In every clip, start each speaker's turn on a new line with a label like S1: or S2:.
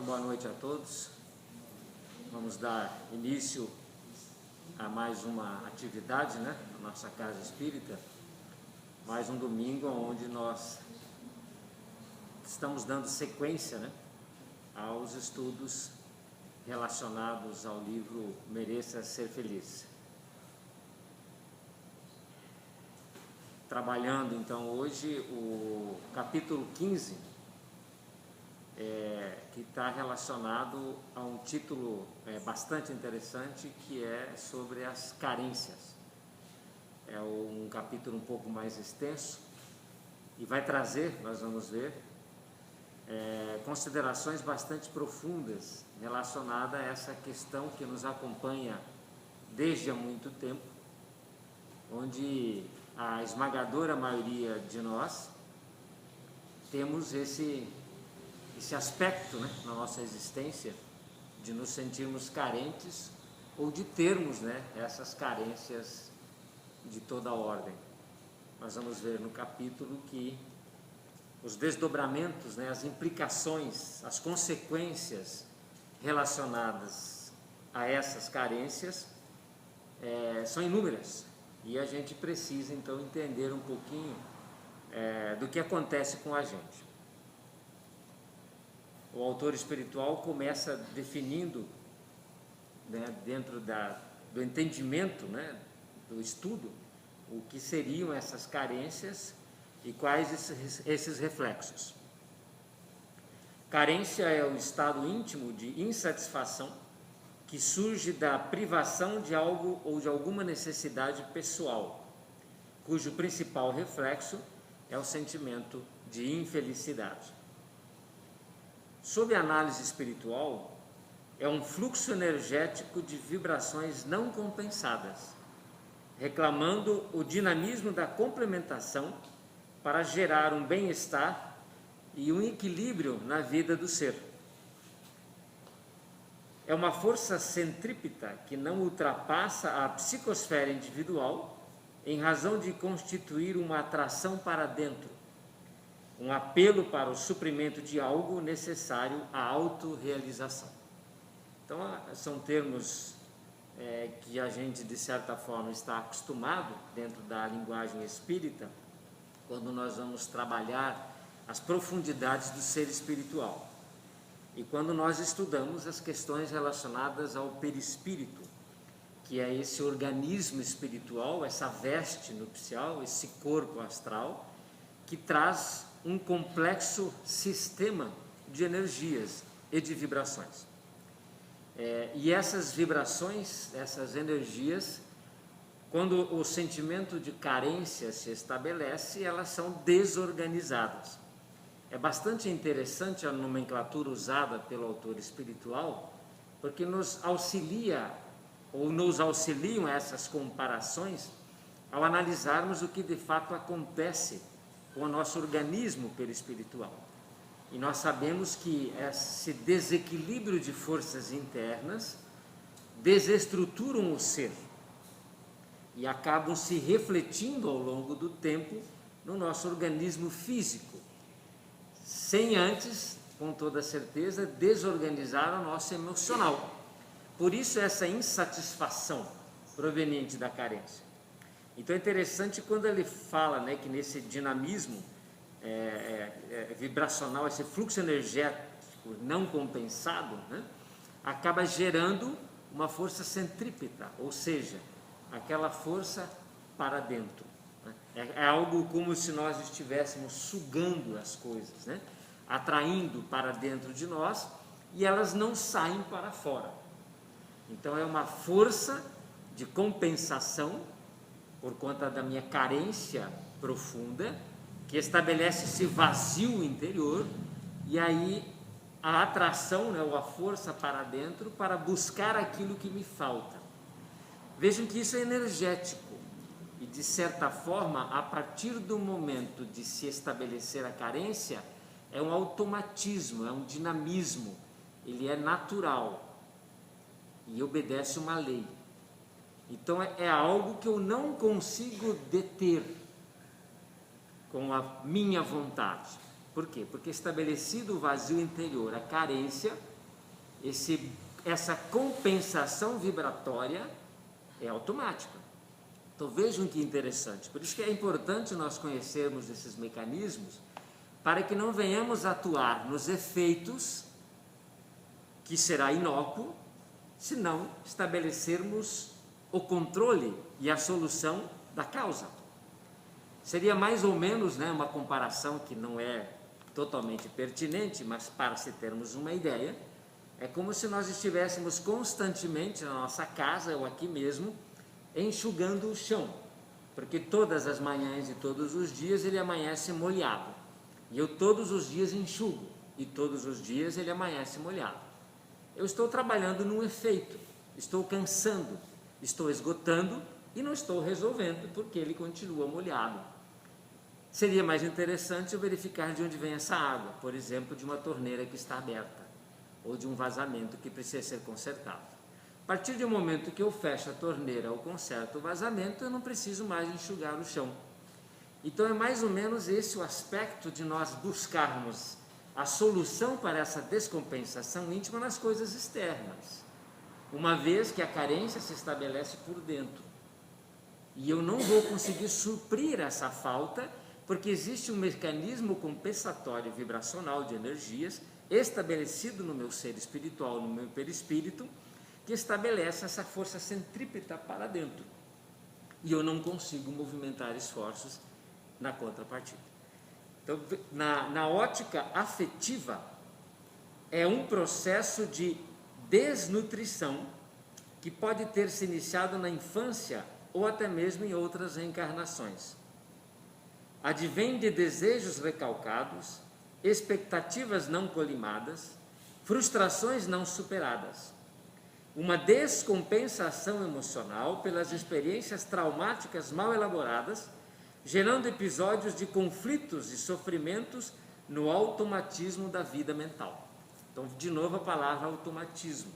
S1: Então, boa noite a todos. Vamos dar início a mais uma atividade, na nossa casa espírita. Mais um domingo onde nós estamos dando sequência, aos estudos relacionados ao livro Mereça Ser Feliz. Trabalhando então hoje o capítulo 15, que está relacionado a um título bastante interessante, que é sobre as carências. É um capítulo um pouco mais extenso e vai trazer, nós vamos ver, considerações bastante profundas relacionadas a essa questão que nos acompanha desde há muito tempo, onde a esmagadora maioria de nós temos esse aspecto, na nossa existência, de nos sentirmos carentes ou de termos, essas carências de toda a ordem. Nós vamos ver no capítulo que os desdobramentos, as implicações, as consequências relacionadas a essas carências são inúmeras, e a gente precisa então entender um pouquinho do que acontece com a gente. O autor espiritual começa definindo, dentro do entendimento, do estudo, o que seriam essas carências e quais esses reflexos. Carência é o estado íntimo de insatisfação que surge da privação de algo ou de alguma necessidade pessoal, cujo principal reflexo é o sentimento de infelicidade. Sob a análise espiritual, é um fluxo energético de vibrações não compensadas, reclamando o dinamismo da complementação para gerar um bem-estar e um equilíbrio na vida do ser. É uma força centrípeta que não ultrapassa a psicosfera individual em razão de constituir uma atração para dentro, um apelo para o suprimento de algo necessário à autorrealização. Então, são termos que a gente, de certa forma, está acostumado dentro da linguagem espírita, quando nós vamos trabalhar as profundidades do ser espiritual. E quando nós estudamos as questões relacionadas ao perispírito, que é esse organismo espiritual, essa veste nupcial, esse corpo astral, que traz um complexo sistema de energias e de vibrações. E essas vibrações, essas energias, quando o sentimento de carência se estabelece, elas são desorganizadas. É bastante interessante a nomenclatura usada pelo autor espiritual, porque nos auxiliam essas comparações ao analisarmos o que de fato acontece com o nosso organismo perispiritual. E nós sabemos que esse desequilíbrio de forças internas desestruturam o ser e acabam se refletindo ao longo do tempo no nosso organismo físico, sem antes, com toda certeza, desorganizar o nosso emocional. Por isso essa insatisfação proveniente da carência. Então é interessante quando ele fala, que nesse dinamismo vibracional, esse fluxo energético não compensado, acaba gerando uma força centrípeta, ou seja, aquela força para dentro. É algo como se nós estivéssemos sugando as coisas, atraindo para dentro de nós, e elas não saem para fora. Então é uma força de compensação por conta da minha carência profunda, que estabelece esse vazio interior, e aí a atração, ou a força para dentro, para buscar aquilo que me falta. Vejam que isso é energético, e de certa forma, a partir do momento de se estabelecer a carência, é um automatismo, é um dinamismo, ele é natural e obedece uma lei. Então é algo que eu não consigo deter com a minha vontade. Por quê? Porque estabelecido o vazio interior, a carência, essa compensação vibratória é automática. Então vejam que interessante. Por isso que é importante nós conhecermos esses mecanismos, para que não venhamos atuar nos efeitos, que será inócuo, se não estabelecermos o controle e a solução da causa. Seria mais ou menos, né, uma comparação que não é totalmente pertinente, mas para se termos uma ideia, é como se nós estivéssemos constantemente na nossa casa ou aqui mesmo enxugando o chão, porque todas as manhãs e todos os dias ele amanhece molhado, e eu todos os dias enxugo, e todos os dias ele amanhece molhado. Eu estou trabalhando num efeito, estou cansando, estou esgotando e não estou resolvendo, porque ele continua molhado. Seria mais interessante eu verificar de onde vem essa água, por exemplo, de uma torneira que está aberta, ou de um vazamento que precisa ser consertado. A partir do momento que eu fecho a torneira ou conserto o vazamento, eu não preciso mais enxugar o chão. Então é mais ou menos esse o aspecto de nós buscarmos a solução para essa descompensação íntima nas coisas externas, uma vez que a carência se estabelece por dentro. E eu não vou conseguir suprir essa falta, porque existe um mecanismo compensatório vibracional de energias estabelecido no meu ser espiritual, no meu perispírito, que estabelece essa força centrípeta para dentro. E eu não consigo movimentar esforços na contrapartida. Então, na ótica afetiva, é um processo de desnutrição que pode ter se iniciado na infância ou até mesmo em outras reencarnações. Advém de desejos recalcados, expectativas não colimadas, frustrações não superadas. Uma descompensação emocional pelas experiências traumáticas mal elaboradas, gerando episódios de conflitos e sofrimentos no automatismo da vida mental. Então, de novo a palavra automatismo.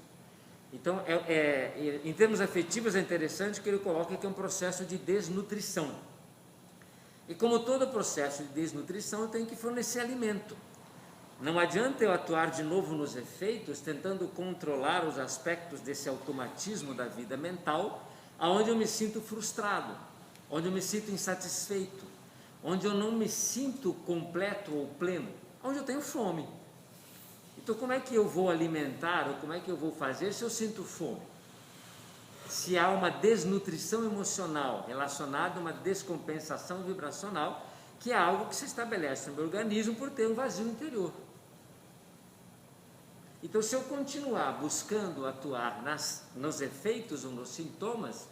S1: Então, em termos afetivos é interessante que ele coloca que é um processo de desnutrição. E como todo processo de desnutrição, eu tenho que fornecer alimento. Não adianta eu atuar de novo nos efeitos, tentando controlar os aspectos desse automatismo da vida mental, onde eu me sinto frustrado, onde eu me sinto insatisfeito, onde eu não me sinto completo ou pleno, onde eu tenho fome. Então, como é que eu vou alimentar, ou como é que eu vou fazer se eu sinto fome? Se há uma desnutrição emocional relacionada a uma descompensação vibracional, que é algo que se estabelece no meu organismo por ter um vazio interior. Então, se eu continuar buscando atuar nos efeitos ou nos sintomas,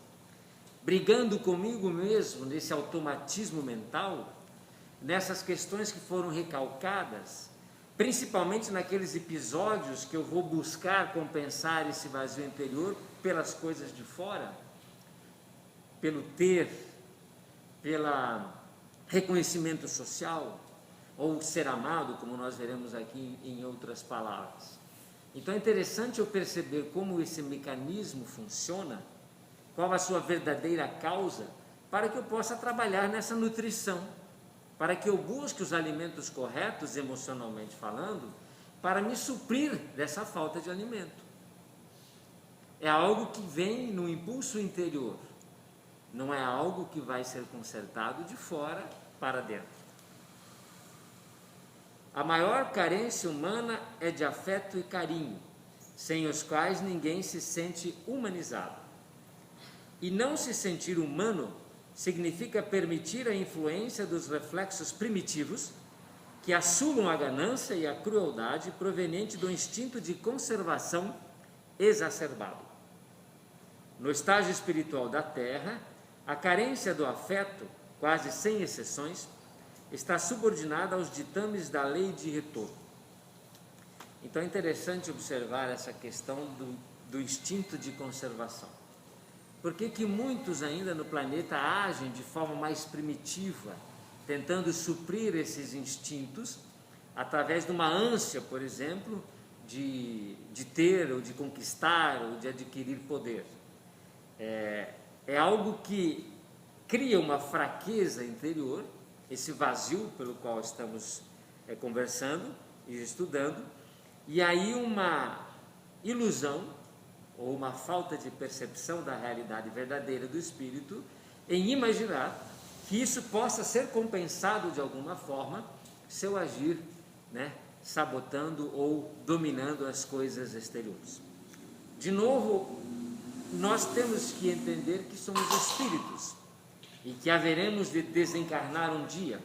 S1: brigando comigo mesmo nesse automatismo mental, nessas questões que foram recalcadas, principalmente naqueles episódios que eu vou buscar compensar esse vazio interior pelas coisas de fora, pelo ter, pelo reconhecimento social, ou ser amado, como nós veremos aqui em outras palavras. Então é interessante eu perceber como esse mecanismo funciona, qual a sua verdadeira causa, para que eu possa trabalhar nessa nutrição, para que eu busque os alimentos corretos, emocionalmente falando, para me suprir dessa falta de alimento. É algo que vem no impulso interior, não é algo que vai ser consertado de fora para dentro. A maior carência humana é de afeto e carinho, sem os quais ninguém se sente humanizado. E não se sentir humano significa permitir a influência dos reflexos primitivos que assulam a ganância e a crueldade proveniente do instinto de conservação exacerbado. No estágio espiritual da Terra, a carência do afeto, quase sem exceções, está subordinada aos ditames da lei de retorno. Então é interessante observar essa questão do instinto de conservação. Por que muitos ainda no planeta agem de forma mais primitiva, tentando suprir esses instintos, através de uma ânsia, por exemplo, de ter, ou de conquistar, ou de adquirir poder? É algo que cria uma fraqueza interior, esse vazio pelo qual estamos conversando e estudando, e aí ilusão ou uma falta de percepção da realidade verdadeira do espírito em imaginar que isso possa ser compensado de alguma forma se eu agir, sabotando ou dominando as coisas exteriores. De novo, nós temos que entender que somos espíritos e que haveremos de desencarnar um dia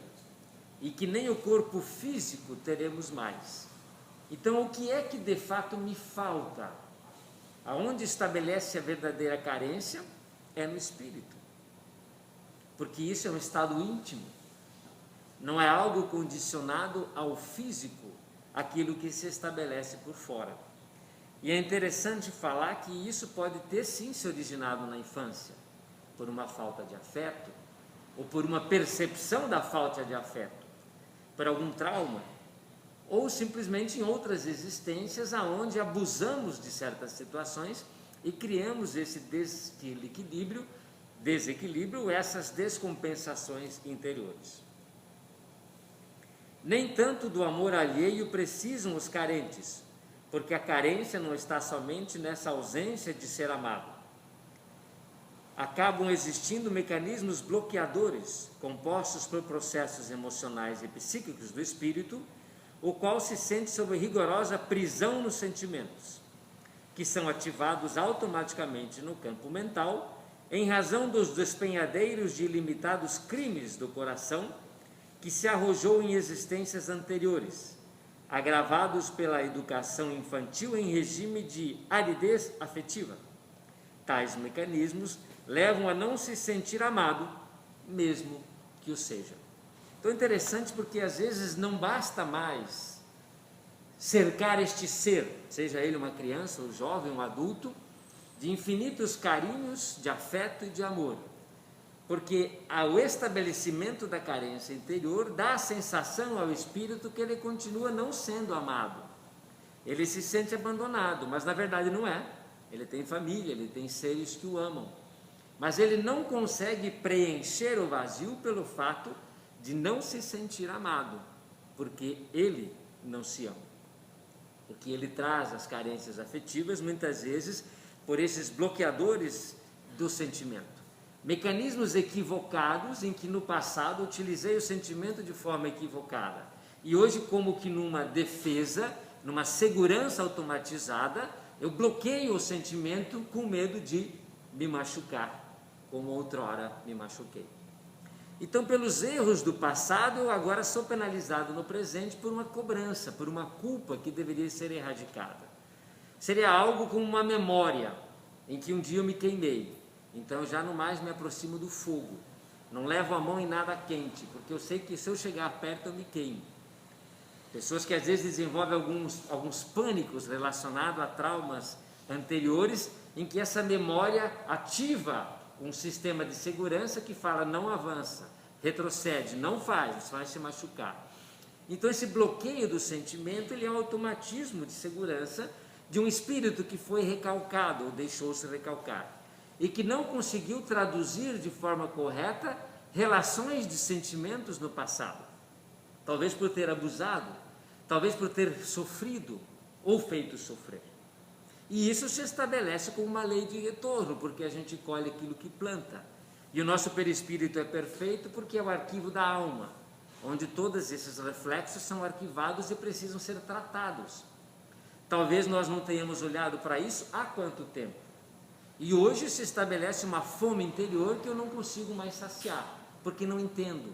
S1: e que nem o corpo físico teremos mais. Então, o que é que de fato me falta? Aonde estabelece a verdadeira carência é no espírito, porque isso é um estado íntimo, não é algo condicionado ao físico, aquilo que se estabelece por fora. E é interessante falar que isso pode ter sim se originado na infância, por uma falta de afeto, ou por uma percepção da falta de afeto, por algum trauma, ou simplesmente em outras existências aonde abusamos de certas situações e criamos esse desequilíbrio, essas descompensações interiores. Nem tanto do amor alheio precisam os carentes, porque a carência não está somente nessa ausência de ser amado. Acabam existindo mecanismos bloqueadores, compostos por processos emocionais e psíquicos do espírito, o qual se sente sob rigorosa prisão nos sentimentos, que são ativados automaticamente no campo mental, em razão dos despenhadeiros de ilimitados crimes do coração, que se arrojou em existências anteriores, agravados pela educação infantil em regime de aridez afetiva. Tais mecanismos levam a não se sentir amado, mesmo que o seja. Então é interessante porque às vezes não basta mais cercar este ser, seja ele uma criança, um jovem, um adulto, de infinitos carinhos, de afeto e de amor, porque o estabelecimento da carência interior dá a sensação ao espírito que ele continua não sendo amado, ele se sente abandonado, mas na verdade não é. Ele tem família, ele tem seres que o amam, mas ele não consegue preencher o vazio pelo fato de não se sentir amado, porque ele não se ama, porque ele traz as carências afetivas muitas vezes por esses bloqueadores do sentimento, mecanismos equivocados em que no passado utilizei o sentimento de forma equivocada e hoje, como que numa defesa, numa segurança automatizada, eu bloqueio o sentimento com medo de me machucar como outrora me machuquei. Então, pelos erros do passado, eu agora sou penalizado no presente por uma cobrança, por uma culpa que deveria ser erradicada. Seria algo como uma memória, em que um dia eu me queimei, então eu já não mais me aproximo do fogo, não levo a mão em nada quente, porque eu sei que se eu chegar perto eu me queimo. Pessoas que às vezes desenvolvem alguns pânicos relacionados a traumas anteriores, em que essa memória ativa um sistema de segurança que fala não avança, retrocede, não faz, você vai se machucar. Então esse bloqueio do sentimento, ele é um automatismo de segurança de um espírito que foi recalcado ou deixou-se recalcar e que não conseguiu traduzir de forma correta relações de sentimentos no passado, talvez por ter abusado, talvez por ter sofrido ou feito sofrer. E isso se estabelece como uma lei de retorno, porque a gente colhe aquilo que planta. E o nosso perispírito é perfeito porque é o arquivo da alma, onde todos esses reflexos são arquivados e precisam ser tratados. Talvez nós não tenhamos olhado para isso há quanto tempo. E hoje se estabelece uma fome interior que eu não consigo mais saciar, porque não entendo.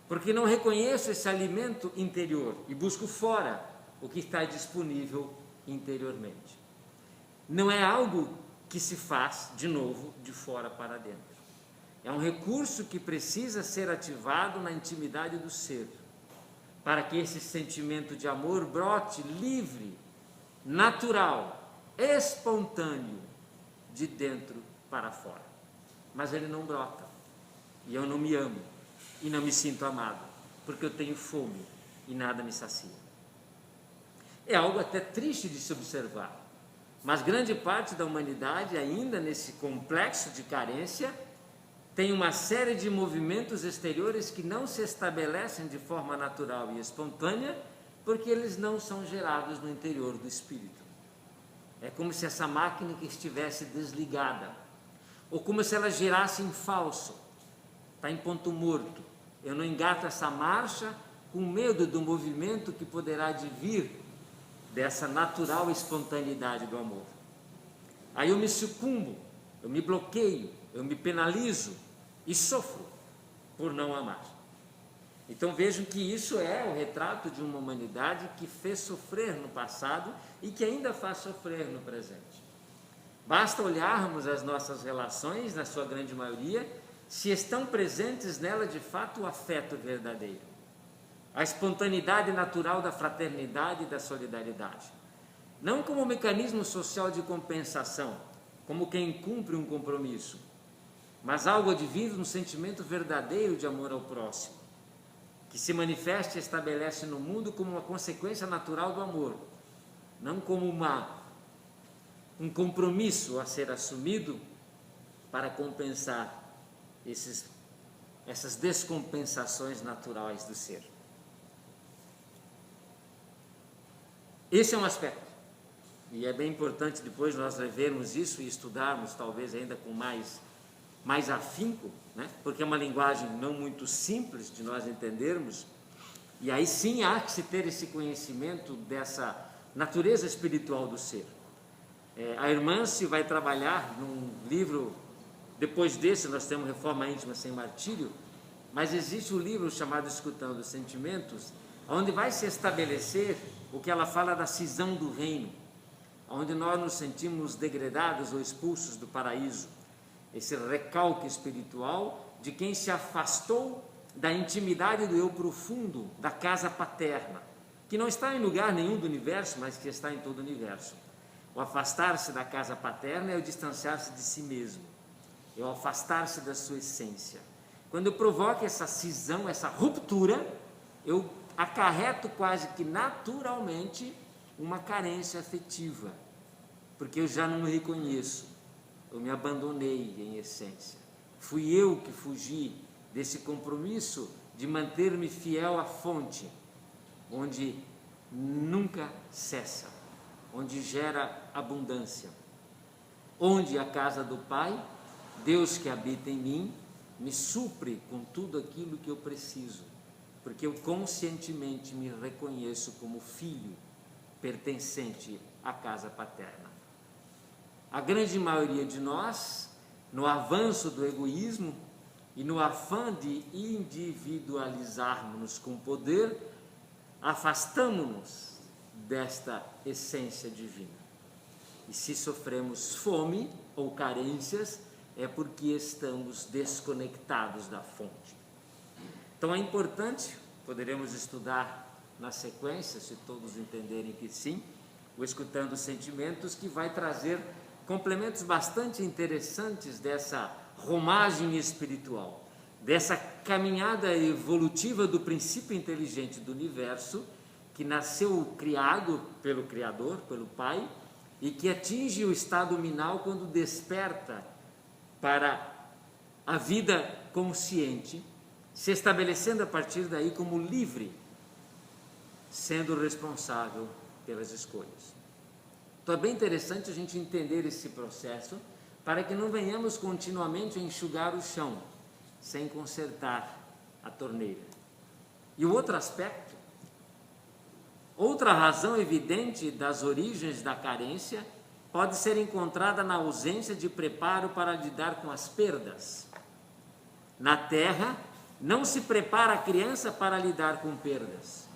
S1: Porque não reconheço esse alimento interior e busco fora o que está disponível interiormente. Não é algo que se faz, de novo, de fora para dentro. É um recurso que precisa ser ativado na intimidade do ser, para que esse sentimento de amor brote livre, natural, espontâneo, de dentro para fora. Mas ele não brota, e eu não me amo, e não me sinto amado, porque eu tenho fome e nada me sacia. É algo até triste de se observar, mas grande parte da humanidade, ainda nesse complexo de carência, tem uma série de movimentos exteriores que não se estabelecem de forma natural e espontânea, porque eles não são gerados no interior do espírito. É como se essa máquina que estivesse desligada, ou como se ela girasse em falso, está em ponto morto. Eu não engato essa marcha com medo do movimento que poderá advir dessa natural espontaneidade do amor. Aí eu me sucumbo, eu me bloqueio, eu me penalizo e sofro por não amar. Então vejam que isso é o retrato de uma humanidade que fez sofrer no passado e que ainda faz sofrer no presente. Basta olharmos as nossas relações, na sua grande maioria, se estão presentes nela de fato o afeto verdadeiro, a espontaneidade natural da fraternidade e da solidariedade. Não como um mecanismo social de compensação, como quem cumpre um compromisso, mas algo advindo no sentimento verdadeiro de amor ao próximo, que se manifesta e estabelece no mundo como uma consequência natural do amor, não como um compromisso a ser assumido para compensar essas descompensações naturais do ser. Esse é um aspecto, e é bem importante depois nós revermos isso e estudarmos talvez ainda com mais afinco, né? Porque é uma linguagem não muito simples de nós entendermos, e aí sim há que se ter esse conhecimento dessa natureza espiritual do ser. A irmã se vai trabalhar num livro, depois desse nós temos Reforma Íntima Sem Martírio, mas existe um livro chamado Escutando os Sentimentos, onde vai se estabelecer o que ela fala da cisão do reino, onde nós nos sentimos degradados ou expulsos do paraíso, esse recalque espiritual de quem se afastou da intimidade do eu profundo, da casa paterna, que não está em lugar nenhum do universo, mas que está em todo o universo. O afastar-se da casa paterna é o distanciar-se de si mesmo, é o afastar-se da sua essência. Quando eu provoco essa cisão, essa ruptura, eu acarreto quase que naturalmente uma carência afetiva, porque eu já não me reconheço, eu me abandonei em essência. Fui eu que fugi desse compromisso de manter-me fiel à fonte, onde nunca cessa, onde gera abundância, onde a casa do Pai, Deus que habita em mim, me supre com tudo aquilo que eu preciso, porque eu conscientemente me reconheço como filho pertencente à casa paterna. A grande maioria de nós, no avanço do egoísmo e no afã de individualizarmos-nos com poder, afastamo-nos desta essência divina. E se sofremos fome ou carências, é porque estamos desconectados da fonte. Então é importante, poderemos estudar na sequência, se todos entenderem que sim, o Escutando os Sentimentos, que vai trazer complementos bastante interessantes dessa romagem espiritual, dessa caminhada evolutiva do princípio inteligente do universo, que nasceu criado pelo Criador, pelo Pai, e que atinge o estado minal quando desperta para a vida consciente, se estabelecendo a partir daí como livre, sendo responsável pelas escolhas. Então é bem interessante a gente entender esse processo, para que não venhamos continuamente a enxugar o chão, sem consertar a torneira. E o outro aspecto, outra razão evidente das origens da carência, pode ser encontrada na ausência de preparo para lidar com as perdas. Na terra, não se prepara a criança para lidar com perdas.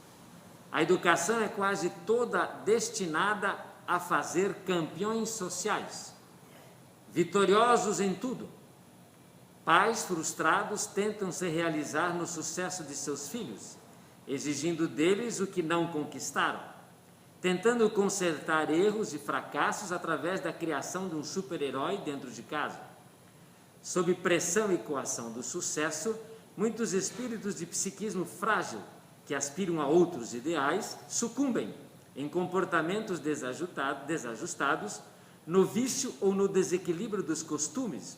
S1: A educação é quase toda destinada a fazer campeões sociais, vitoriosos em tudo. Pais frustrados tentam se realizar no sucesso de seus filhos, exigindo deles o que não conquistaram, tentando consertar erros e fracassos através da criação de um super-herói dentro de casa. Sob pressão e coação do sucesso, muitos espíritos de psiquismo frágil, que aspiram a outros ideais, sucumbem em comportamentos desajustados, no vício ou no desequilíbrio dos costumes,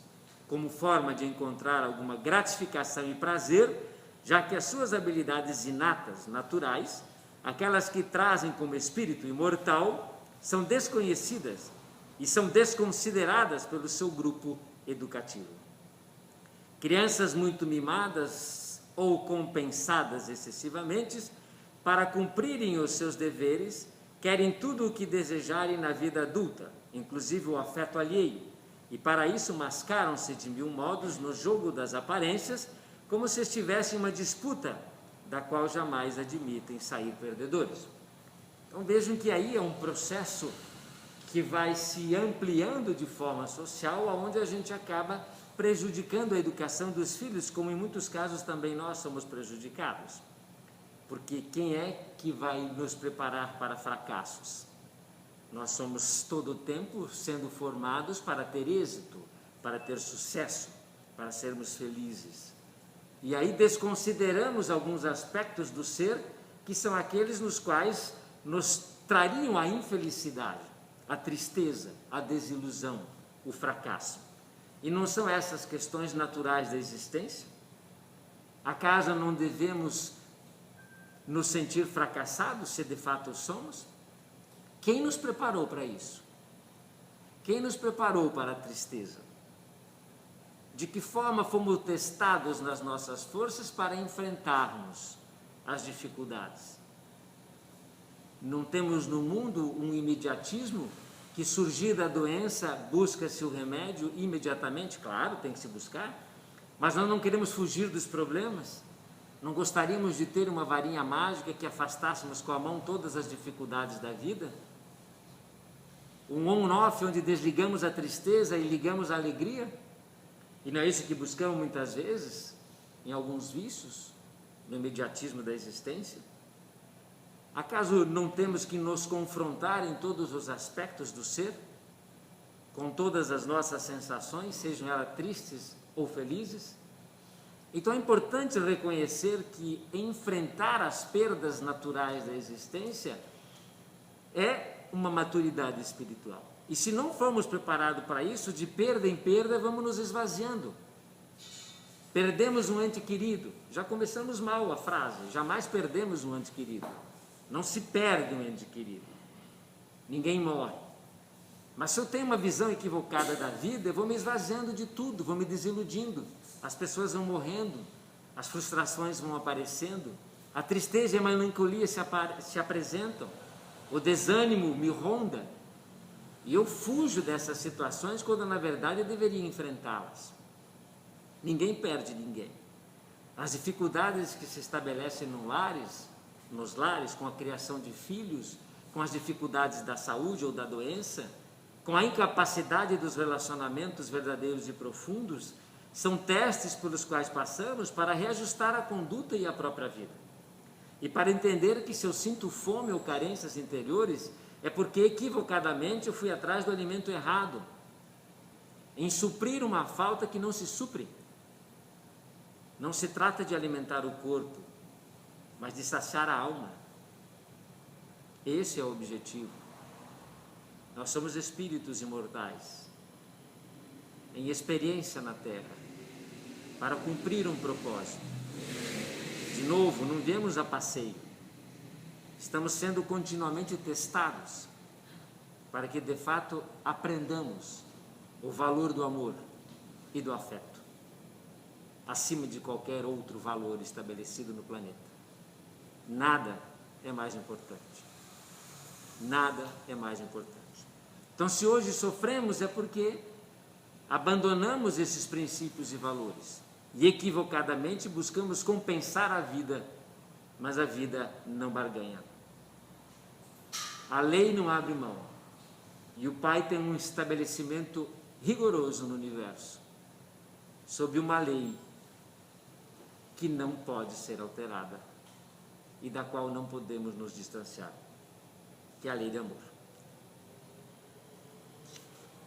S1: como forma de encontrar alguma gratificação e prazer, já que as suas habilidades inatas, naturais, aquelas que trazem como espírito imortal, são desconhecidas e são desconsideradas pelo seu grupo educativo. Crianças muito mimadas ou compensadas excessivamente para cumprirem os seus deveres, querem tudo o que desejarem na vida adulta, inclusive o afeto alheio, e para isso mascaram-se de mil modos no jogo das aparências, como se estivessem em uma disputa da qual jamais admitem sair perdedores. Então vejam que aí é um processo que vai se ampliando de forma social, onde a gente acaba prejudicando a educação dos filhos, como em muitos casos também nós somos prejudicados. Porque quem é que vai nos preparar para fracassos? Nós somos todo o tempo sendo formados para ter êxito, para ter sucesso, para sermos felizes. E aí desconsideramos alguns aspectos do ser que são aqueles nos quais nos trariam a infelicidade, a tristeza, a desilusão, o fracasso. E não são essas questões naturais da existência? Acaso não devemos nos sentir fracassados, se de fato somos? Quem nos preparou para isso? Quem nos preparou para a tristeza? De que forma fomos testados nas nossas forças para enfrentarmos as dificuldades? Não temos no mundo um imediatismo que, surgir da doença, busca-se o remédio imediatamente? Claro, tem que se buscar, mas nós não queremos fugir dos problemas. Não gostaríamos de ter uma varinha mágica que afastássemos com a mão todas as dificuldades da vida? Um on-off onde desligamos a tristeza e ligamos a alegria? E não é isso que buscamos muitas vezes, em alguns vícios, no imediatismo da existência? Acaso não temos que nos confrontar em todos os aspectos do ser, com todas as nossas sensações, sejam elas tristes ou felizes? Então é importante reconhecer que enfrentar as perdas naturais da existência é uma maturidade espiritual. E se não formos preparados para isso, de perda em perda vamos nos esvaziando. Perdemos um ente querido, já começamos mal a frase, jamais perdemos um ente querido. Não se perde um ente querido, ninguém morre. Mas se eu tenho uma visão equivocada da vida, eu vou me esvaziando de tudo, vou me desiludindo. As pessoas vão morrendo, as frustrações vão aparecendo, a tristeza e a melancolia se apresentam, o desânimo me ronda, e eu fujo dessas situações quando na verdade eu deveria enfrentá-las. Ninguém perde ninguém. As dificuldades que se estabelecem nos lares, com a criação de filhos, com as dificuldades da saúde ou da doença, com a incapacidade dos relacionamentos verdadeiros e profundos, são testes pelos quais passamos para reajustar a conduta e a própria vida. E para entender que se eu sinto fome ou carências interiores, é porque equivocadamente eu fui atrás do alimento errado, em suprir uma falta que não se supre. Não se trata de alimentar o corpo, mas de saciar a alma. Esse é o objetivo. Nós somos espíritos imortais, em experiência na Terra, para cumprir um propósito. De novo, não viemos a passeio. Estamos sendo continuamente testados para que de fato aprendamos o valor do amor e do afeto, acima de qualquer outro valor estabelecido no planeta. Nada é mais importante. Nada é mais importante. Então, se hoje sofremos é porque abandonamos esses princípios e valores e equivocadamente buscamos compensar a vida, mas a vida não barganha. A lei não abre mão e o Pai tem um estabelecimento rigoroso no universo, sob uma lei que não pode ser alterada e da qual não podemos nos distanciar, que é a lei de amor.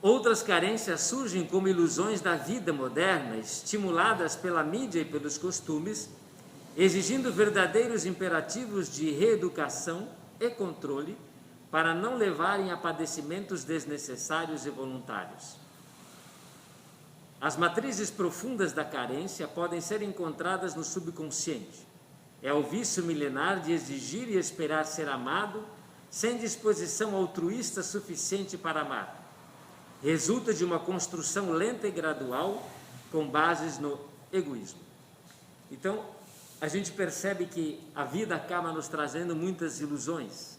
S1: Outras carências surgem como ilusões da vida moderna, estimuladas pela mídia e pelos costumes, exigindo verdadeiros imperativos de reeducação e controle para não levarem a padecimentos desnecessários e voluntários. As matrizes profundas da carência podem ser encontradas no subconsciente. É o vício milenar de exigir e esperar ser amado, sem disposição altruísta suficiente para amar. resulta de uma construção lenta e gradual com bases no egoísmo. Então, a gente percebe que a vida acaba nos trazendo muitas ilusões,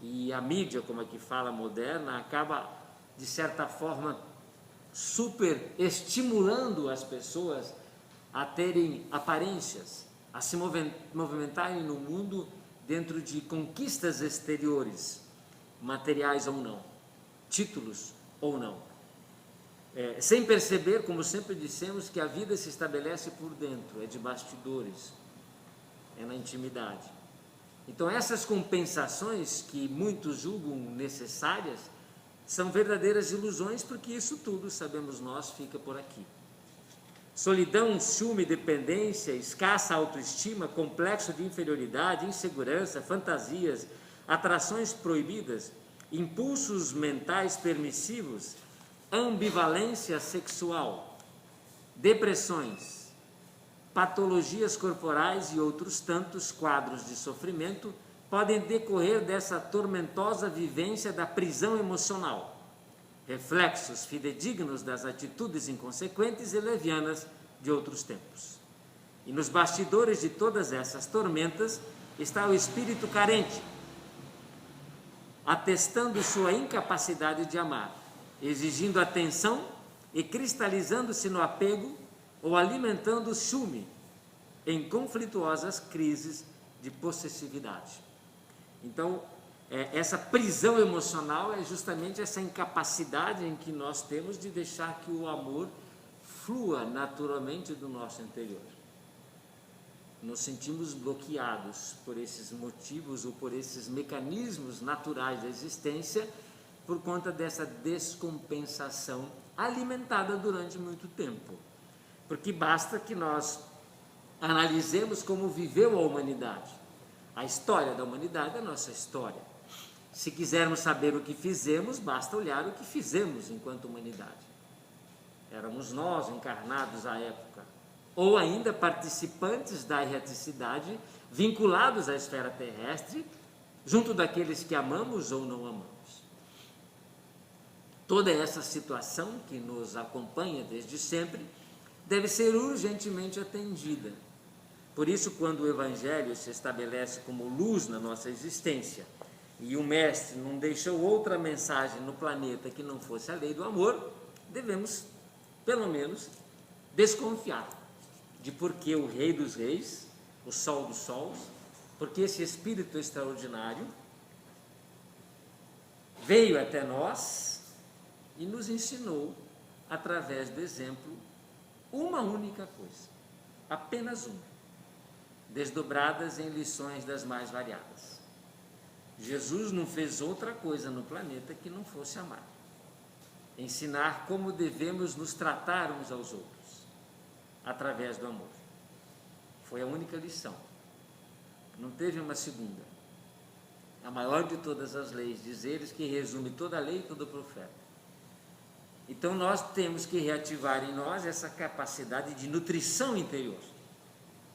S1: e a mídia, como aqui fala, moderna, acaba, de certa forma, super estimulando as pessoas a terem aparências, a se movimentarem no mundo dentro de conquistas exteriores, materiais ou não, títulos ou não, sem perceber, como sempre dissemos, que a vida se estabelece por dentro, é de bastidores, é na intimidade. Então essas compensações que muitos julgam necessárias são verdadeiras ilusões, porque isso tudo, sabemos nós, fica por aqui. Solidão, ciúme, dependência, escassa autoestima, complexo de inferioridade, insegurança, fantasias, atrações proibidas, impulsos mentais permissivos, ambivalência sexual, depressões, patologias corporais e outros tantos quadros de sofrimento podem decorrer dessa tormentosa vivência da prisão emocional, reflexos fidedignos das atitudes inconsequentes e levianas de outros tempos. E nos bastidores de todas essas tormentas está o espírito carente, atestando sua incapacidade de amar, exigindo atenção e cristalizando-se no apego ou alimentando o ciúme em conflituosas crises de possessividade. Então, essa prisão emocional é justamente essa incapacidade em que nós temos de deixar que o amor flua naturalmente do nosso interior. Nos sentimos bloqueados por esses motivos ou por esses mecanismos naturais da existência por conta dessa descompensação alimentada durante muito tempo. Porque basta que nós analisemos como viveu a humanidade. A história da humanidade é a nossa história. Se quisermos saber o que fizemos, basta olhar o que fizemos enquanto humanidade. Éramos nós encarnados à época, ou ainda participantes da erraticidade, vinculados à esfera terrestre, junto daqueles que amamos ou não amamos. Toda essa situação que nos acompanha desde sempre deve ser urgentemente atendida. Por isso, quando o Evangelho se estabelece como luz na nossa existência e o Mestre não deixou outra mensagem no planeta que não fosse a lei do amor, devemos, pelo menos, desconfiar de por que o Rei dos Reis, o Sol dos Sols, porque esse Espírito extraordinário veio até nós e nos ensinou, através do exemplo, uma única coisa, apenas uma, desdobradas em lições das mais variadas. Jesus não fez outra coisa no planeta que não fosse amar, ensinar como devemos nos tratar uns aos outros, através do amor. Foi a única lição, não teve uma segunda. A maior de todas as leis, diz eles, que resume toda a lei e todo o profeta. Então nós temos que reativar em nós essa capacidade de nutrição interior,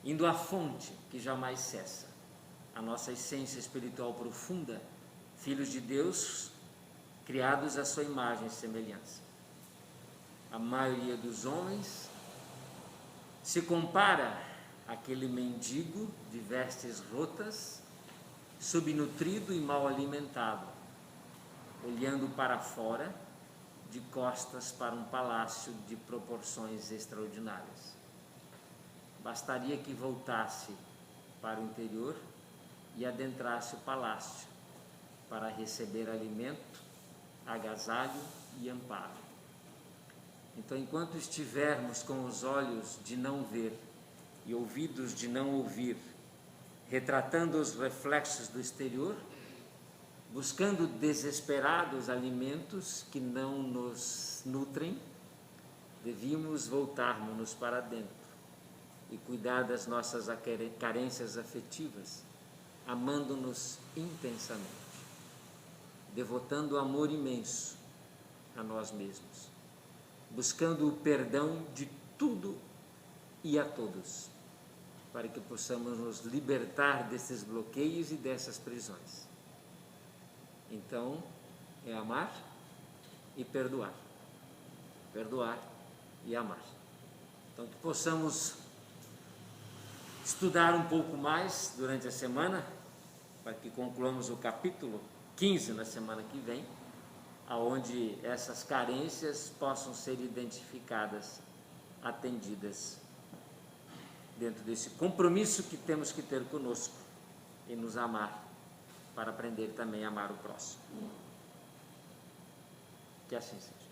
S1: indo à fonte que jamais cessa, a nossa essência espiritual profunda, filhos de Deus, criados à sua imagem e semelhança. A maioria dos homens se compara àquele mendigo de vestes rotas, subnutrido e mal alimentado, olhando para fora, de costas para um palácio de proporções extraordinárias. Bastaria que voltasse para o interior e adentrasse o palácio para receber alimento, agasalho e amparo. Então, enquanto estivermos com os olhos de não ver e ouvidos de não ouvir, retratando os reflexos do exterior, buscando desesperados alimentos que não nos nutrem, devíamos voltarmos-nos para dentro e cuidar das nossas carências afetivas, amando-nos intensamente, devotando amor imenso a nós mesmos, buscando o perdão de tudo e a todos, para que possamos nos libertar desses bloqueios e dessas prisões. Então, é amar e perdoar. perdoar e amar. Então, que possamos estudar um pouco mais durante a semana, para que concluamos o capítulo 15 na semana que vem, aonde essas carências possam ser identificadas, atendidas, dentro desse compromisso que temos que ter conosco e nos amar, para aprender também a amar o próximo. Que assim seja.